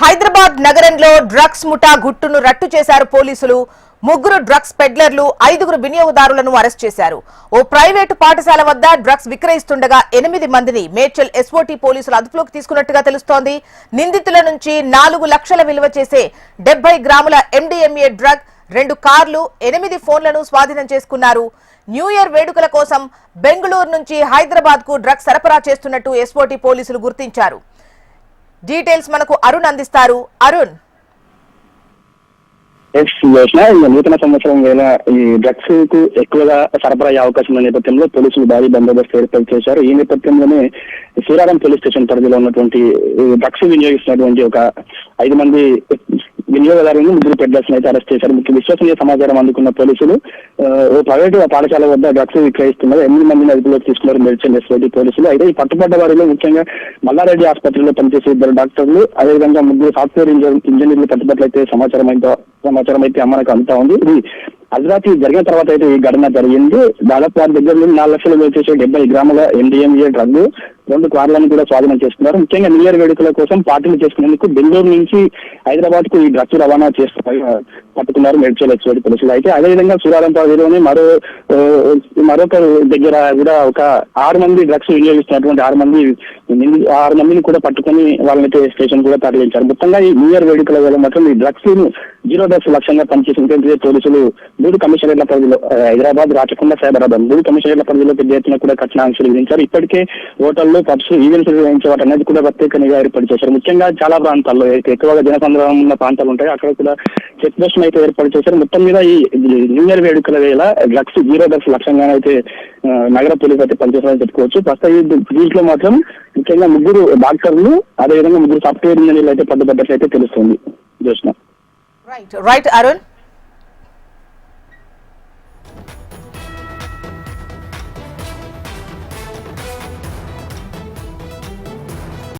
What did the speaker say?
హైదరాబాద్ నగరంలో డ్రగ్స్ ముఠా గుట్టును రట్టు చేశారు పోలీసులు. 3 డ్రగ్స్ పెడ్లర్లు, 5 వినియోగదారులను అరెస్ట్ చేశారు. ఓ ప్రైవేటు పాఠశాల వద్ద డ్రగ్స్ విక్రయిస్తుండగా 8 మందిని మేడ్చల్ ఎస్ఓటీ పోలీసులు అదుపులోకి తీసుకున్నట్టుగా తెలుస్తోంది. నిందితుల నుంచి 4 లక్షల విలువ చేసే 70 గ్రాముల ఎండిఎంఏ డ్రగ్, 2 కార్లు, 8 ఫోన్లను స్వాధీనం చేసుకున్నారు. న్యూ ఇయర్ వేడుకల కోసం బెంగళూరు నుంచి హైదరాబాద్ కు డ్రగ్స్ సరఫరా చేస్తున్నట్టు ఎస్ఓటీ పోలీసులు గుర్తించారు. డీటెయిల్స్ మనకు అరుణ్ అందిస్తారు. అరుణ్, నూతన సంవత్సరం వేళ ఈ డ్రగ్స్ కు ఎక్కువగా సరఫరా అయ్యే అవకాశం ఉన్న నేపథ్యంలో పోలీసులు భారీ బందోబస్తు ఏర్పాటు చేశారు. ఈ నేపథ్యంలోనే శ్రీరారం పోలీస్ స్టేషన్ పరిధిలో ఉన్నటువంటి డ్రగ్స్ వినియోగిస్తున్నటువంటి ఒక 5 మంది వినియోగదారులను 3 పెడ్లర్స్ అయితే అరెస్ట్ చేశారు. ముఖ్య విశ్వసనీయ సమాచారం అందుకున్న పోలీసులు ఓ ప్రైవేటు పాఠశాల వద్ద డ్రగ్స్ విక్రయిస్తున్నారు. 8 మందిని అదుపులోకి తీసుకున్నారు మేడ్చల్ ఎస్ఓటీ పోలీసులు. అయితే ఈ పట్టుబడ్డ వారిలో ముఖ్యంగా మల్లారెడ్డి ఆసుపత్రిలో పనిచేసే 2 డాక్టర్లు, అదేవిధంగా 3 సాఫ్ట్వేర్ ఇంజనీర్లు పట్టుబట్లయితే సమాచారం అయితే మనకు అందుతా ఉంది. ఇది అర్ధరాత్రి జరిగిన తర్వాత అయితే ఈ ఘటన జరిగింది. దాదాపు వారి దగ్గర నుండి 4 లక్షలు విలువ చేసే 70 గ్రాముల ఎండిఎంఏ డ్రగ్, 2 కార్లను కూడా స్వాధీనం చేసుకున్నారు. ముఖ్యంగా న్యూ ఇయర్ వేడుకల కోసం పార్టీలు చేసుకునేందుకు బెంగళూరు నుంచి హైదరాబాద్ కు ఈ డ్రగ్స్ రవాణా పట్టుకున్నారు మేడ్చల్ ఎస్ఓటీ పోలీసులు. అయితే అదేవిధంగా సూరారం పరిధిలోనే మరొకరు దగ్గర కూడా ఒక 6 మంది డ్రగ్స్ వినియోగిస్తున్నటువంటి 6 మందిని కూడా పట్టుకుని వాళ్ళనైతే స్టేషన్ కూడా తరలించారు. మొత్తంగా ఈ న్యూ ఇయర్ వేడుకల వేళ మాత్రం ఈ డ్రగ్స్ ను 0 డ్రగ్స్ లక్ష్యంగా పనిచేసినటువంటి పోలీసులు 3 కమిషనర్ల పరిధిలో హైదరాబాద్, రాచకొండ, సైబరాబాద్ 3 కమిషనర్ల పరిధిలో పెద్ద ఎత్తున కూడా కఠిన ఆంక్షలు విధించారు. ఇప్పటికే హోటళ్లు, పబ్స్, ఈవెంట్స్ నిర్వహించే వాటి అనేది కూడా ప్రత్యేక నిఘా ఏర్పాటు చేశారు. ముఖ్యంగా చాలా ప్రాంతాల్లో ఎక్కువగా జనసంద్రం ఉన్న ప్రాంతాలు ఉంటాయి, అక్కడ కూడా చెక్ పోస్ట్ అయితే ఏర్పాటు చేశారు. మొత్తం మీద ఈ న్యూ ఇయర్ వేడుకల వేళ డ్రగ్స్ 0 డ్రగ్స్ లక్ష్యంగానైతే నగర పోలీసు అయితే పనిచేస్తారని చెప్పుకోవచ్చు. ప్రస్తుతం దీంట్లో మాత్రం ముఖ్యంగా 3 డాక్టర్లు, అదేవిధంగా 3 సాఫ్ట్వేర్ ఇంజనీర్లు అయితే పట్టుబడ్డట్లయితే తెలుస్తుంది. రైట్ అరుణ్.